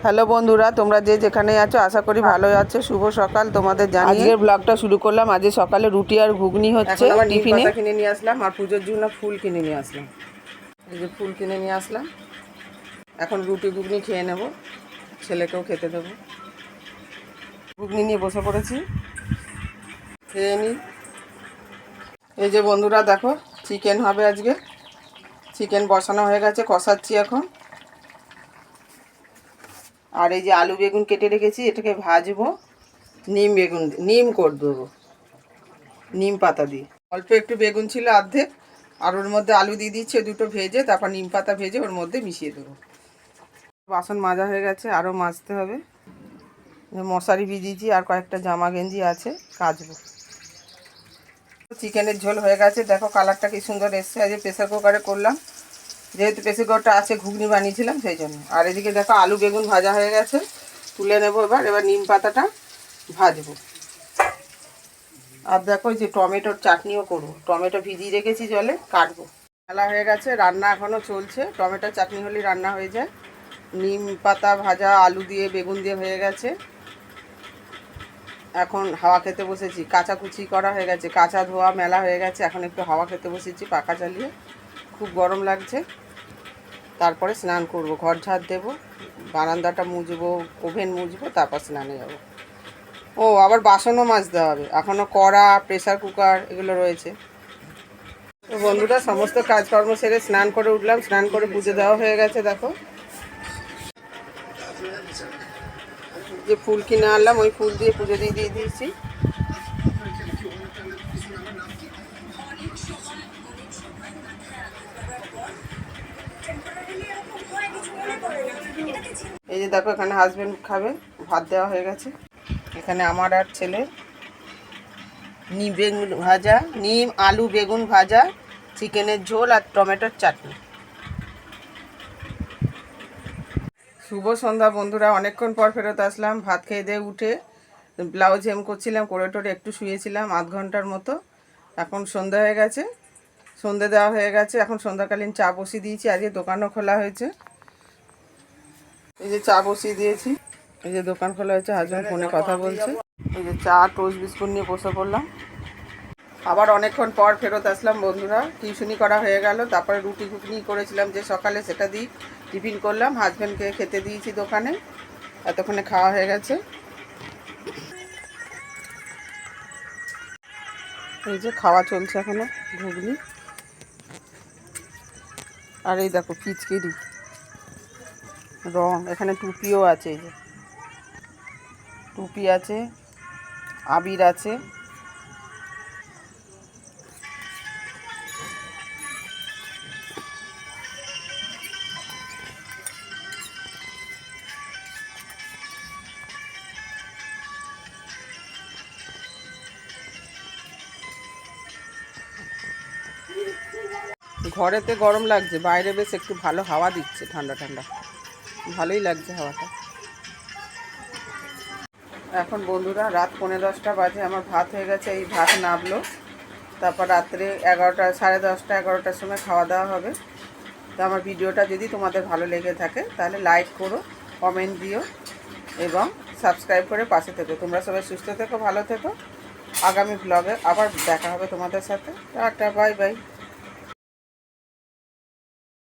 Hello বন্ধুরা, তোমরা যে যেখানে আছো আশা করি ভালো আছো। শুভ সকাল তোমাদের জানিয়ে আজকের ব্লগটা শুরু করলাম। আজ সকালে রুটি আর ঘুগনি হচ্ছে টিফিনে। কিনে নিয়ে আসলাম আর পুজোর জন্য ফুল কিনে নিয়ে আসলাম। এই যে ফুল কিনে নিয়ে আসলাম। এখন রুটি ঘুগনি খেয়ে নেব, ছেলেকেও খেতে দেবো। ঘুগনি নিয়ে বসে পড়েছি, খেয়ে নিই। এই যে বন্ধুরা দেখো, চিকেন হবে আজকে। চিকেন বসানো হয়ে গেছে, কষাচ্ছি এখন। আর এই যে আলু বেগুন কেটে রেখেছি, এটাকে ভাজবো। নিম করে দেবো, নিম পাতা দিয়ে। অল্প একটু বেগুন ছিল অর্ধেক, আর ওর মধ্যে আলু দিয়ে দিচ্ছে দুটো ভেজে, তারপর নিম পাতা ভেজে ওর মধ্যে মিশিয়ে দেবো। বাসন মাজা হয়ে গেছে, আরও মাজতে হবে। মশারি ভিজিয়েছি, আর কয়েকটা জামা গেঞ্জি আছে, কাচবো। চিকেনের ঝোল হয়ে গেছে, দেখো কালারটা কি সুন্দর এসছে। আজ প্রেসার কুকারে করলাম, যেহেতু প্রেসার কুকারটা আছে, ঘুগনি বানিয়েছিলাম সেই জন্য। আর এদিকে দেখো আলু বেগুন ভাজা হয়ে গেছে, তুলে নেবো। এবার নিম পাতাটা ভাজবো। আর দেখো যে টমেটোর চাটনিও করবো। টমেটো ভিজিয়ে রেখেছি, জলে কাটবো। মেলা হয়ে গেছে, রান্না এখনও চলছে। টমেটোর চাটনি হলেই রান্না হয়ে যায়। নিম পাতা ভাজা আলু দিয়ে বেগুন দিয়ে হয়ে গেছে। এখন হাওয়া খেতে বসেছি। কাঁচা কুচি করা হয়ে গেছে, কাঁচা ধোয়া মেলা হয়ে গেছে। এখন একটু হাওয়া খেতে বসেছি পাখা চালিয়ে। খুব গরম লাগছে। তারপরে স্নান করব, ঘর ঝাড় দেবো, বারান্দাটা মুছবো, ওভেন মুছবো, তারপর স্নানে যাব। ও আবার বাসনও মাজতে হবে, এখনও কড়া, প্রেসার কুকার এগুলো রয়েছে। তো বন্ধুরা, সমস্ত কাজকর্ম সেরে স্নান করে উঠলাম। স্নান করে পুজো দেওয়া হয়ে গেছে। দেখো যে ফুল কিনে আনলাম, ওই ফুল দিয়ে পুজো দিয়ে দিয়েছি। এই যে দেখো, এখানে হাজবেন্ড খাবে, ভাত দেওয়া হয়ে গেছে। এখানে আমার আর ছেলে নিম আলু বেগুন ভাজা, চিকেনের ঝোল আর টমেটোর চাটনি। শুভ সন্ধ্যা বন্ধুরা, অনেকক্ষণ পর ফেরত আসলাম। ভাত খেয়ে দিয়ে উঠে ব্লাউজ হেম করছিলাম, করে টোরে একটু শুয়েছিলাম আধ ঘন্টার মতো। এখন সন্ধ্যা হয়ে গেছে, সন্ধ্যে দেওয়া হয়ে গেছে। এখন সন্ধ্যাকালীন চা বসিয়ে দিয়েছি। আজকে দোকানও খোলা হয়েছে। এই যে চা বসিয়ে দিয়েছি, এই যে দোকান খোলা হয়েছে, হাজব্যান্ড ফোনে কথা বলছে। এই যে চা টোস্ট বিস্কুট নিয়ে বসে পড়লাম। আবার অনেকক্ষণ পর ফেরত আসলাম বন্ধুরা। টিউশনি করা হয়ে গেল, তারপরে রুটি ঘুগনি করেছিলাম যে সকালে, সেটা দিয়ে টিফিন করলাম। হাজব্যান্ডকে খেতে দিয়েছি দোকানে। এতক্ষণে খাওয়া হয়ে গেছে। এই যে খাওয়া চলছে এখনো, ঘুগনি। আর এই দেখো পিচকিরি রং, এখানে টুপিও আছে। এই যে টুপি আছে, আবির আছে। ঘরেতে গরম লাগছে, বাইরে বেশ একটু ভালো হাওয়া দিচ্ছে, ঠান্ডা ঠান্ডা, ভালোই লাগছে হাওয়াটা। এখন বন্ধুরা রাত 10:45 বাজে, আমার ভাত হয়ে গেছে। এই ভাত নাবলো, তারপর রাত্রে 11টা, 10:30, 11টার সময় খাওয়া দাওয়া হবে। তো আমার ভিডিওটা যদি তোমাদের ভালো লেগে থাকে তাহলে লাইক করো, কমেন্ট দিও এবং সাবস্ক্রাইব করে পাশে থেকো। তোমরা সবাই সুস্থ থেকো, ভালো থেকো। আগামী ব্লগে আবার দেখা হবে তোমাদের সাথে। Tata, bye bye.